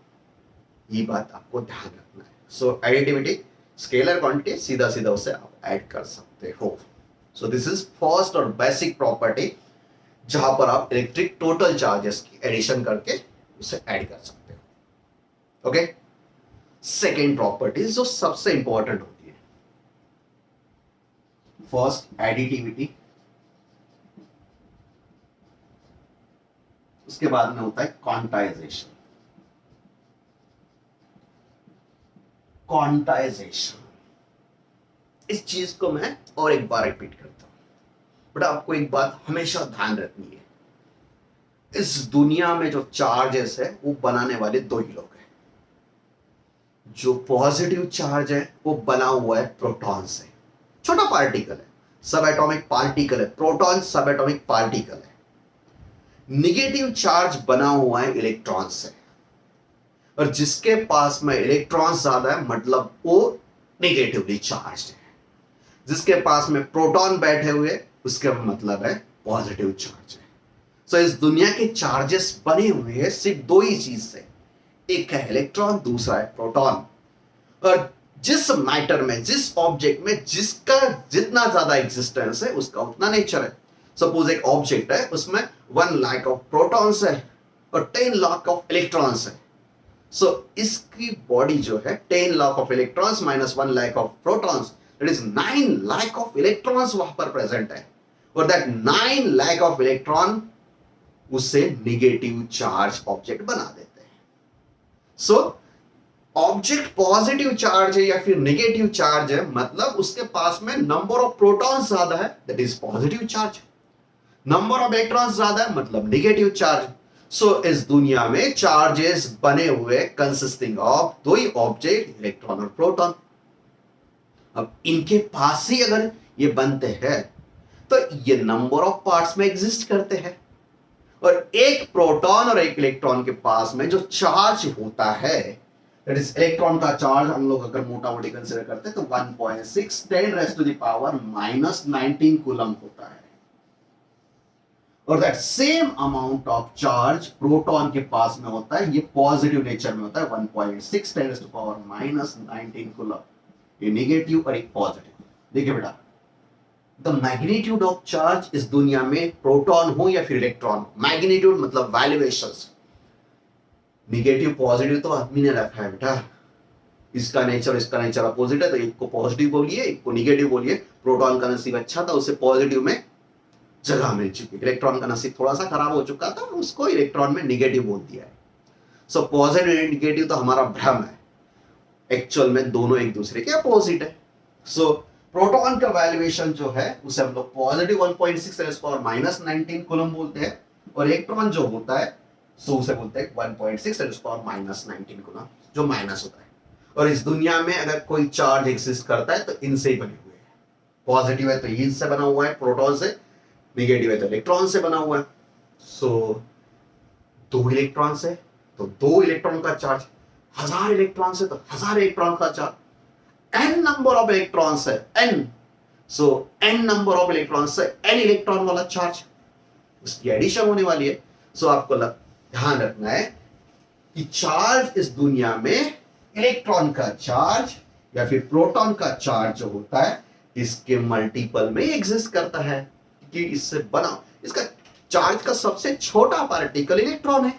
ये बात आपको ध्यान रखना है। सो एडिटिविटी स्केलर क्वांटिटी सीधा सीधा उसे आप ऐड कर सकते हो। सो दिस इज फर्स्ट और बेसिक प्रॉपर्टी जहां पर आप इलेक्ट्रिक टोटल चार्जेस की एडिशन करके उसे ऐड कर सकते हो। ओके, सेकेंड प्रॉपर्टी जो सबसे इंपॉर्टेंट होती है, फर्स्ट एडिटिविटी, उसके बाद में होता है क्वांटाइजेशन। क्वांटाइजेशन, इस चीज को मैं और एक बार रिपीट करता हूं, बट आपको एक बात हमेशा ध्यान रखनी है, इस दुनिया में जो चार्जेस है वो बनाने वाले दो ही लोग हैं। जो पॉजिटिव चार्ज है वो बना हुआ है प्रोटॉन से, छोटा पार्टिकल है, सब एटॉमिक पार्टिकल है, प्रोटॉन सब एटॉमिक पार्टिकल है। निगेटिव चार्ज बना हुआ है इलेक्ट्रॉन से, और जिसके पास में इलेक्ट्रॉन ज्यादा है मतलब वो निगेटिवली चार्ज है, जिसके पास में प्रोटॉन बैठे हुए उसका मतलब है पॉजिटिव चार्ज है। सो इस दुनिया के चार्जेस बने हुए हैं सिर्फ दो ही चीज से, एक है इलेक्ट्रॉन, दूसरा है प्रोटॉन। और जिस मैटर में जिस ऑब्जेक्ट में जिसका जितना ज्यादा एग्जिस्टेंस है उसका उतना नेचर है। सपोज एक ऑब्जेक्ट है उसमें 1 लाख ऑफ प्रोटॉन्स है और 10 लाख ऑफ इलेक्ट्रॉन्स है। सो इसकी बॉडी जो है 10 lakh of electrons minus 1 lakh of protons, that is 9 lakh of electrons वहां पर प्रेजेंट है, और दैट 9 लाख ऑफ इलेक्ट्रॉन उससे निगेटिव चार्ज ऑब्जेक्ट बना देते हैं। सो ऑब्जेक्ट पॉजिटिव चार्ज है या फिर निगेटिव चार्ज है मतलब उसके पास में नंबर ऑफ प्रोटॉन्स ज्यादा है, that is positive charge, number of electrons ज्यादा है मतलब निगेटिव चार्ज। सो इस दुनिया में चार्जेस बने हुए कंसिस्टिंग ऑफ दो ही ऑब्जेक्ट, इलेक्ट्रॉन और प्रोटॉन। अब इनके पास ही अगर ये बनते हैं तो ये नंबर ऑफ पार्ट्स में एग्जिस्ट करते हैं, और एक प्रोटॉन और एक इलेक्ट्रॉन के पास में जो चार्ज होता है, दैट इज इलेक्ट्रॉन का चार्ज हम लोग अगर मोटा मोटी कंसीडर करते हैं तो 1.6 10⁻⁻19 कूलम होता है, और that same amount of charge proton के पास में होता है, ये पॉजिटिव नेचर में होता है 1.6 10⁻⁻19 कूलम, ये निगेटिव और एक पॉजिटिव। देखिए बेटा, द मैग्नीट्यूड ऑफ चार्ज इस दुनिया में प्रोटॉन हो या फिर इलेक्ट्रॉन, मैग्नीट्यूड मतलब वैल्यूएशंस, निगेटिव पॉजिटिव तो आदमी ने रखा है बेटा, इसका नेचर अपोजिट है तो एक को पॉजिटिव बोलिए एक को निगेटिव बोलिए। प्रोटॉन का नसीब अच्छा था उसे पॉजिटिव में जगह मिल चुकी, इलेक्ट्रॉन का नसीब थोड़ा सा खराब हो चुका था उसको इलेक्ट्रॉन में निगेटिव बोल दिया है। सो पॉजिटिव एंड निगेटिव तो हमारा भ्रम है, एक्चुअल में दोनों एक दूसरे के अपोजिट है। सो प्रोटॉन का वैल्यूएशन जो है उसे हम लोग पॉजिटिव 1.6 10⁻⁻19 कूलम बोलते हैं, और इलेक्ट्रॉन जो होता है सो उसे बोलते हैं 1.6 10⁻⁻19 कूलम जो माइनस होता है। और इस दुनिया में अगर कोई चार्ज एग्जिस्ट करता है तो इनसे ही बने हुए हैं, पॉजिटिव है तो ये इससे बना हुआ है प्रोटॉन से, निगेटिव है तो इलेक्ट्रॉन से बना हुआ है। सो 2 इलेक्ट्रॉन से तो 2 इलेक्ट्रॉन का चार्ज, 1000 इलेक्ट्रॉन से तो 1000 इलेक्ट्रॉन का charge, n number of electrons है, n, so n number of electrons है, n इलेक्ट्रॉन वाला चार्ज, उसकी एडिशन होने वाली है। सो आपको ध्यान रखना है कि चार्ज इस दुनिया में इलेक्ट्रॉन का चार्ज या फिर प्रोटॉन का चार्ज जो होता है इसके मल्टीपल में एग्जिस्ट करता है, कि इससे बना इसका चार्ज का सबसे छोटा पार्टिकल इलेक्ट्रॉन है,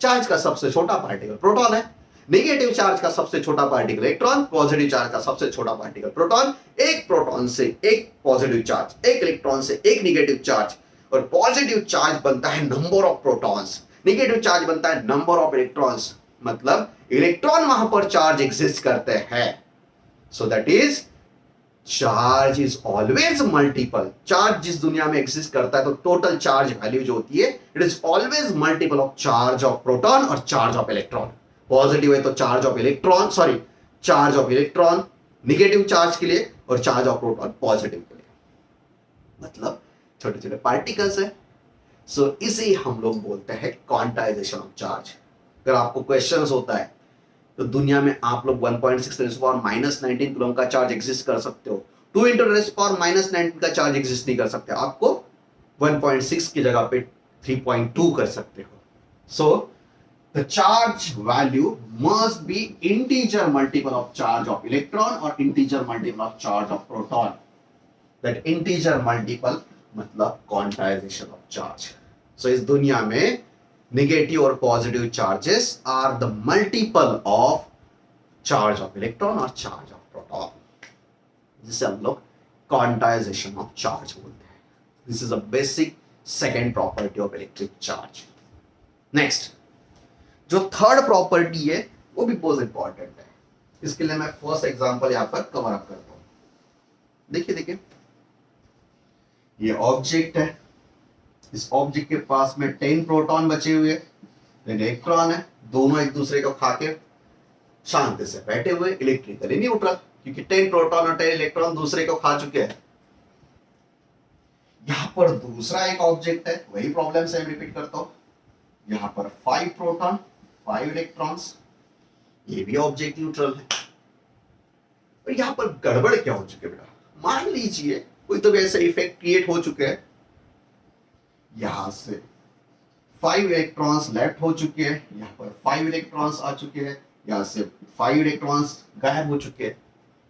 चार्ज का सबसे छोटा पार्टिकल प्रोटॉन है, नेगेटिव चार्ज का सबसे छोटा पार्टिकल इलेक्ट्रॉन, पॉजिटिव चार्ज का सबसे छोटा पार्टिकल प्रोटॉन। एक प्रोटॉन से एक पॉजिटिव चार्ज, एक इलेक्ट्रॉन से एक नेगेटिव चार्ज, और पॉजिटिव चार्ज बनता है number of protons, negative charge बनता है नंबर ऑफ इलेक्ट्रॉन्स, मतलब इलेक्ट्रॉन वहां पर चार्ज एग्जिस्ट करते हैं। So that is charge is always multiple. Charge जिस दुनिया में एग्जिस्ट करता है तो टोटल चार्ज वैल्यू जो होती है it is always multiple of charge of proton और चार्ज ऑफ इलेक्ट्रॉन। पॉजिटिव है तो charge of electron, sorry charge of electron negative charge के लिए, और चार्ज ऑफ प्रोटॉन पॉजिटिव के लिए, मतलब छोटे छोटे पार्टिकल्स है। सो इसे हम लोग बोलते हैं क्वांटाइजेशन ऑफ चार्ज। अगर आपको क्वेश्चंस होता है तो दुनिया में आप लोग 1.6 × 10⁻⁹ का चार्ज एग्जिस्ट कर सकते हो, 2 × 10⁻⁹ का चार्ज एग्जिस्ट नहीं कर सकते, आपको 1.6 की जगह पे 3.2 कर सकते हो। So the charge value must be integer multiple of charge of electron और integer multiple of charge of proton. That integer multiple मतलब क्वांटाइजेशन ऑफ चार्ज। सो इस दुनिया में नेगेटिव और positive charges are the multiple of charge of electron और charge of proton, जिसे हम लोग क्वांटाइजेशन ऑफ चार्ज बोलते हैं। This is a basic second property of electric charge. Next जो थर्ड प्रॉपर्टी है वो भी बहुत इंपॉर्टेंट है, इसके लिए मैं फर्स्ट एग्जांपल यहां पर कवर अप करता हूं। देखिए ये ऑब्जेक्ट है, इस ऑब्जेक्ट के पास में 10 प्रोटॉन बचे हुए, इलेक्ट्रॉन है, दोनों एक दूसरे को खा के शांति से बैठे हुए, इलेक्ट्रिकली न्यूट्रल, क्योंकि 10 प्रोटॉन और 10 इलेक्ट्रॉन दूसरे को खा चुके हैं। यहां पर दूसरा एक ऑब्जेक्ट है, वही प्रॉब्लम से रिपीट करता हूं, यहां पर 5 प्रोटॉन 5 इलेक्ट्रॉन्स, ये भी ऑब्जेक्ट न्यूट्रल है। और यहां पर गड़बड़ क्या हो चुके बेटा, मान लीजिए कोई तो ऐसे इफेक्ट क्रिएट हो चुके हैं, यहां से 5 इलेक्ट्रॉन्स लेफ्ट हो चुके हैं, यहां पर 5 इलेक्ट्रॉन्स आ चुके हैं, यहां से 5 इलेक्ट्रॉन्स गायब हो चुके हैं,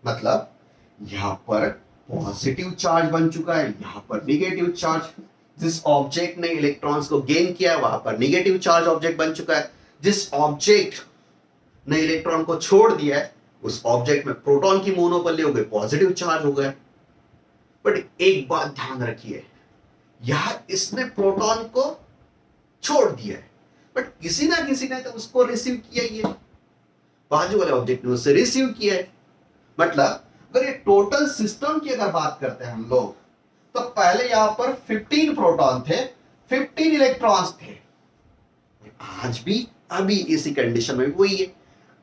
मतलब यहां पर पॉजिटिव चार्ज बन चुका है, यहां पर नेगेटिव चार्ज। जिस ऑब्जेक्ट ने इलेक्ट्रॉन्स को गेन किया है वहां पर नेगेटिव चार्ज ऑब्जेक्ट बन चुका है, जिस ऑब्जेक्ट ने इलेक्ट्रॉन को छोड़ दिया है उस ऑब्जेक्ट में प्रोटॉन की मोनोपोली हो गई, पॉजिटिव चार्ज हो गया। बट एक बात ध्यान रखिए, यहां इसने प्रोटॉन को छोड़ दिया है, बट किसी ना किसी ने तो उसको रिसीव किया ही है, बाजू वाले ऑब्जेक्ट ने उससे रिसीव किया है। मतलब अगर ये टोटल सिस्टम की अगर बात करते हैं हम लोग, तो पहले यहां पर 15 प्रोटॉन थे, 15 इलेक्ट्रॉन्स थे, आज भी अभी इसी कंडीशन में वही है,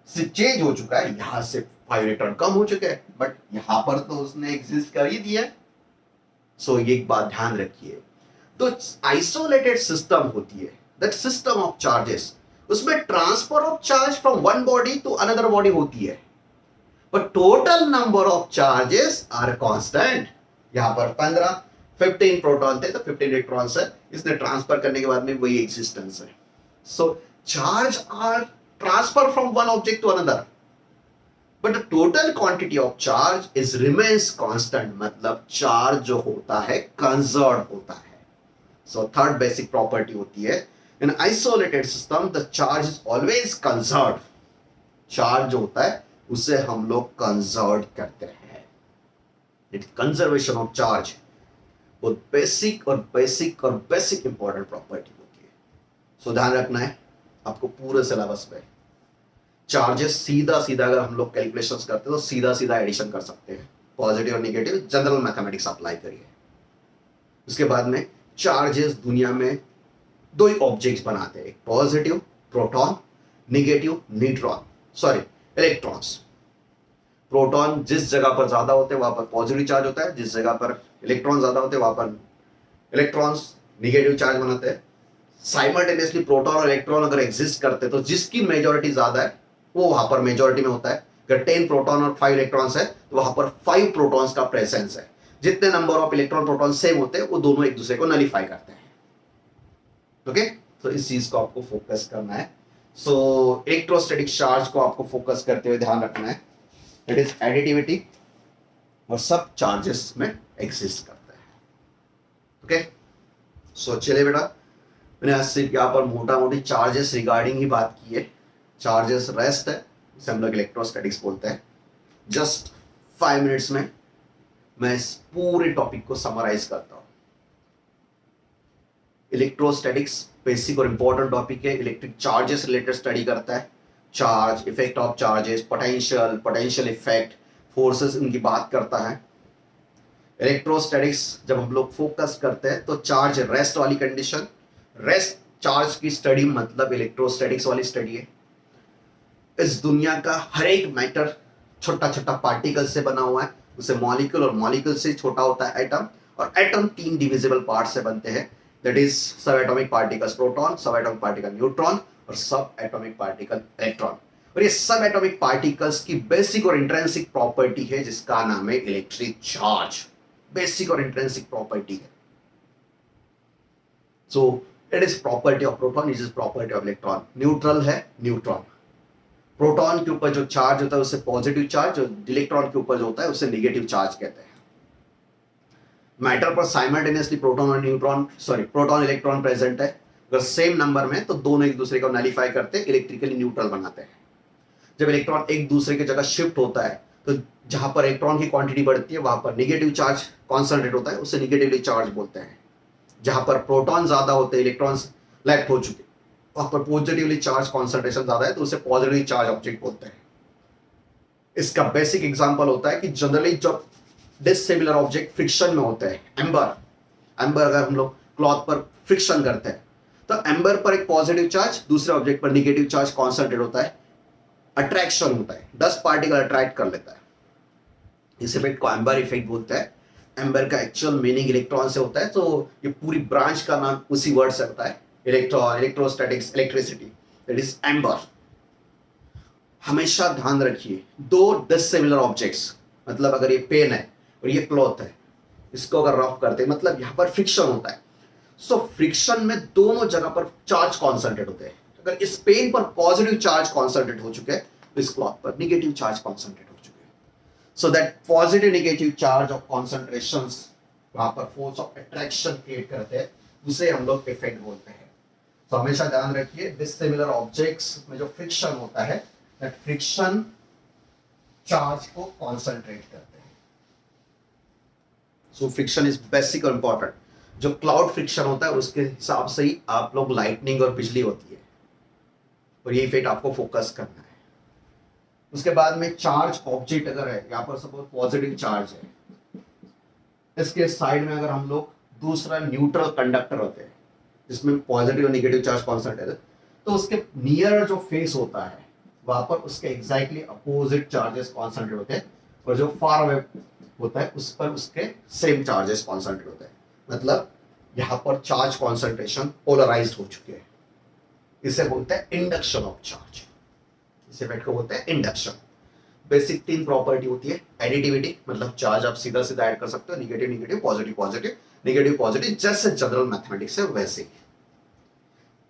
सिर्फ चेंज हो चुका है, यहां से 5 इलेक्ट्रॉन कम हो चुके हैं, बट यहां पर तो उसने एग्जिस्ट कर ही दिया। सो ये एक बात ध्यान रखिए, तो आइसोलेटेड सिस्टम होती है, दैट सिस्टम ऑफ चार्जेस, उसमें transfer of charge from one body to another body होती है, but total number of charges are constant. यहां पर 15 प्रोटॉन थे तो 15 इलेक्ट्रॉन्स है, इसने ट्रांसफर करने के बाद में वही एग्जिस्टेंस है। So charge are transfer from one object to another, but the total quantity of charge is remains constant, मतलब चार्ज जो होता है कंजर्व होता है। सो थर्ड बेसिक प्रॉपर्टी होती है, इन isolated system the charge is always conserve. Charge जो होता है उसे हम लोग कंजर्व करते हैं, इट कंजर्वेशन ऑफ चार्ज बहुत बेसिक और बेसिक और बेसिक इंपॉर्टेंट प्रॉपर्टी होती है। सो ध्यान रखना है आपको पूरे सिलेबस में, चार्जेस सीधा सीधा अगर हम लोग कैलकुलेशंस करते हैं तो सीधा सीधा एडिशन कर सकते हैं, पॉजिटिव और नेगेटिव जनरल मैथमेटिक्स अप्लाई करिए। उसके बाद में चार्जेस दुनिया में दो ही ऑब्जेक्ट्स बनाते हैं, एक positive proton, negative neutron, sorry electrons. Proton जिस जगह पर ज्यादा होते हैं वहां पर पॉजिटिव चार्ज होता है, जिस जगह पर इलेक्ट्रॉन ज्यादा होते हैं वहां पर इलेक्ट्रॉन्स नेगेटिव चार्ज बनाते हैं। साइमल्टेनियसली प्रोटॉन और इलेक्ट्रॉन अगर एग्जिस्ट करते तो जिसकी मेजॉरिटी ज्यादा है वो वहां पर मेजॉरिटी में होता है, अगर 10 प्रोटॉन और 5 इलेक्ट्रॉन्स है तो वहां पर 5 प्रोटॉन्स का प्रेजेंस है। जितने number of electron proton same होते हैं वो दोनों एक दूसरे को नलीफाई करते हैं। ओके, तो इस चीज को आपको फोकस करना है। सो इलेक्ट्रोस्टैटिक चार्ज को आपको फोकस करते हुए ध्यान रखना है, इट इज एडिटिविटी और सब चार्जेस में एग्जिस्ट करते हैं। ओके, सो चलिए बेटा, मैंने आज सिर्फ यहाँ पर मोटा मोटी चार्जेस रिगार्डिंग ही बात की है। चार्जेस रेस्ट है, इसे हम लोग इलेक्ट्रोस्टैटिक्स बोलते हैं। जस्ट 5 मिनट्स में मैं इस पूरे टॉपिक को समराइज करता हूं। इलेक्ट्रोस्टैटिक्स बेसिक और इंपॉर्टेंट टॉपिक है, इलेक्ट्रिक चार्जेस रिलेटेड स्टडी करता है। Charge, effect of charges, potential, potential effect, forces, इनकी बात करता है। इलेक्ट्रोस्टैटिक्स जब हम लोग फोकस करते हैं तो चार्ज रेस्ट वाली कंडीशन, रेस्ट चार्ज की स्टडी मतलब इलेक्ट्रोस्टैटिक्स वाली स्टडी है। इस दुनिया का हर एक मैटर छोटा छोटा पार्टिकल से बना हुआ है, उसे मॉलिक्यूल, और मॉलिक्यूल से छोटा होता है एटम, और एटम 3 डिविजिबल पार्ट से बनते हैं, दैट इज सब एटॉमिक पार्टिकल्स प्रोटॉन, सब एटॉमिक पार्टिकल न्यूट्रॉन और सब एटॉमिक पार्टिकल इलेक्ट्रॉन। और ये सब एटॉमिक पार्टिकल्स की बेसिक और इंट्रिंसिक प्रॉपर्टी है जिसका नाम है इलेक्ट्रिक चार्ज। बेसिक और इंट्रिंसिक प्रॉपर्टी है। So it is property of proton, it is property of electron. Neutral है न्यूट्रॉन, प्रोटॉन के ऊपर जो चार्ज होता है उसे पॉजिटिव चार्ज, जो इलेक्ट्रॉन के ऊपर जो होता है उसे नेगेटिव चार्ज कहते हैं। मैटर पर साइमल्टेनियसली प्रोटॉन और neutron, sorry proton electron present है, अगर सेम नंबर में तो दोनों एक दूसरे को नलीफाई करते हैं, इलेक्ट्रिकली न्यूट्रल बनाते हैं। जब इलेक्ट्रॉन एक दूसरे की जगह शिफ्ट होता है तो जहां पर इलेक्ट्रॉन की क्वांटिटी बढ़ती है वहां पर नेगेटिव चार्ज कॉन्सेंट्रेट होता है, उसे नेगेटिवली चार्ज बोलते हैं। जहां पर प्रोटॉन ज्यादा होते हैं, इलेक्ट्रॉन्स लेफ्ट हो चुके, वहां पर पॉजिटिवली चार्ज कॉन्सेंट्रेशन ज्यादा है तो उसे पॉजिटिवली चार्ज ऑब्जेक्ट बोलते हैं। इसका बेसिक एग्जांपल होता है कि जनरली जब डिसिमिलर ऑब्जेक्ट फ्रिक्शन में होते हैं, एम्बर अगर हम लोग क्लॉथ पर फ्रिक्शन करते हैं तो एम्बर पर एक पॉजिटिव चार्ज, दूसरे ऑब्जेक्ट पर नेगेटिव चार्ज कॉन्सेंट्रेट होता है, अट्रैक्शन होता है, 10 पार्टिकल अट्रैक्ट कर लेता है। इस इफेक्ट को एम्बर इफेक्ट बोलते हैं। एम्बर का एक्चुअल मीनिंग इलेक्ट्रॉन से होता है, तो ये पूरी ब्रांच का नाम उसी वर्ड से होता है, electron, electrostatics, electricity, that is amber. हमेशा ध्यान रखिए, दो डिसिमिलर ऑब्जेक्ट्स, मतलब अगर ये पेन है और ये क्लॉथ है, इसको अगर रफ करते हैं मतलब यहां पर फ्रिक्शन होता है। सो फ्रिक्शन में दोनों जगह पर चार्ज कॉन्सेंट्रेट होते हैं। अगर इस पेन पर पॉजिटिव चार्ज कॉन्सेंट्रेट हो चुके हैं तो इस क्लॉथ पर नेगेटिव चार्ज कॉन्सेंट्रेट हो चुके हैं। So that positive negative charge of concentrations वहां पर फोर्स ऑफ अट्रैक्शन क्रिएट करते हैं, उसे हम लोग इफेक्ट बोलते हैं। तो हमेशा ध्यान रखिए, डिसिमिलर ऑब्जेक्ट्स में जो फ्रिक्शन होता है, दैट फ्रिक्शन चार्ज को कॉन्सेंट्रेट करते हैं। सो फ्रिक्शन इज बेसिक और इंपॉर्टेंट। जो क्लाउड फ्रिक्शन होता है उसके हिसाब से ही आप लोग लाइटनिंग और बिजली होती है, और ये इफेक्ट आपको फोकस करना है। उसके बाद में चार्ज ऑब्जेक्ट अगर है, यहाँ पर सपोज पॉजिटिव चार्ज है, इसके साइड में अगर हम लोग दूसरा न्यूट्रल कंडक्टर होते हैं जिसमें पॉजिटिव और नेगेटिव चार्ज कॉन्सेंट्रेट है, तो उसके नियर जो फेस होता है वहां पर उसके एग्जैक्टली अपोजिट चार्जेस कॉन्सेंट्रेट होते हैं, और जो फार अवे होता है उस पर उसके सेम चार्जेस कॉन्सेंट्रेट होते हैं। मतलब यहां पर चार्ज कॉन्सेंट्रेशन पोलराइज्ड हो चुके हैं। इसे बोलते हैं इंडक्शन ऑफ चार्ज। इसे इफेक्ट को बोलते हैं इंडक्शन। बेसिक 3 प्रॉपर्टी होती है, एडिटिविटी, मतलब चार्ज आप सीधा सीधा ऐड कर सकते हो, negative negative, positive positive, negative positive, जैसे जनरल मैथमेटिक्स है वैसे ही।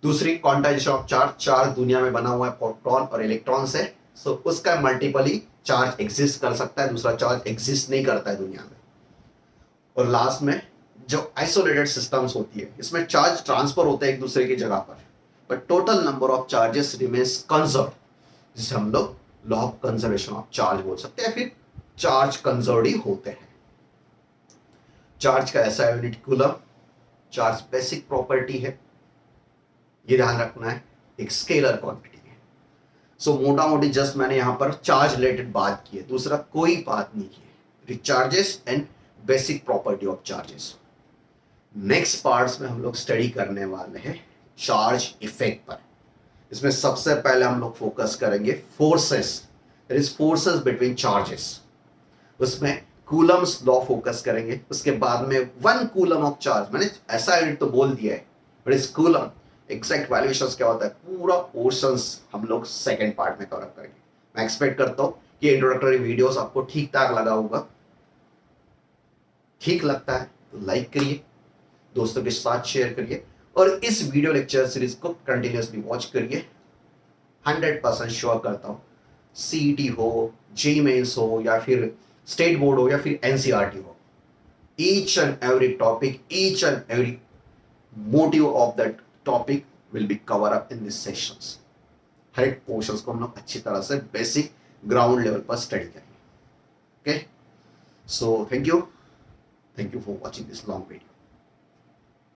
दूसरी क्वांटाइजेशन ऑफ चार्ज, चार्ज दुनिया में बना हुआ है प्रोटॉन और इलेक्ट्रॉन से, सो उसका मल्टीपली चार्ज एग्जिस्ट कर सकता है, दूसरा चार्ज एग्जिस्ट नहीं करता है दुनिया में। और लास्ट में जो आइसोलेटेड सिस्टम्स होती है, इसमें चार्ज ट्रांसफर होते हैं एक दूसरे की जगह पर, but total number of charges remains conserved, जिसे हम लोग law of conservation of charge बोल सकते हैं, फिर चार्ज कंजर्व्ड ही होते हैं। चार्ज का ऐसा unit coulomb, charge basic property है, ये ध्यान रखना है, एक स्केलर क्वांटिटी है। सो मोटा मोटी जस्ट मैंने यहां पर चार्ज रिलेटेड बात की है, दूसरा कोई बात नहीं की है। Charges and basic property of charges. Next parts में हम लोग स्टडी करने वाले हैं चार्ज इफेक्ट पर। इसमें सबसे पहले हम लोग फोकस करेंगे forces, that is forces between charges. उसमें कूलम्स लॉ फोकस करेंगे। उसके बाद में 1 कूलम ऑफ चार्ज, मैंने ऐसा यूनिट तो बोल दिया है, बट इस कूलम एग्जैक्ट वैल्यूएशंस क्या होता है, पूरा पोर्शंस हम लोग सेकंड पार्ट में कवर करेंगे। मैं एक्सपेक्ट करता हूँ कि इंट्रोडक्टरी वीडियोस आपको ठीक ठाक लगा होगा। ठीक लगता है तो लाइक करिए, दोस्तों के साथ शेयर करिए और इस वीडियो लेक्चर सीरीज को कंटिन्यूसली वॉच करिए। 100% श्योर करता हूं, सीईटी हो, जेईई मेंस हो या फिर स्टेट बोर्ड हो या फिर एनसीईआरटी हो, each and every topic, each and every motive of that topic will be cover up in this sessions. हर एक पोर्शंस को हम लोग अच्छी तरह से बेसिक ग्राउंड लेवल पर स्टडी करेंगे। Okay, so thank you for watching this long video.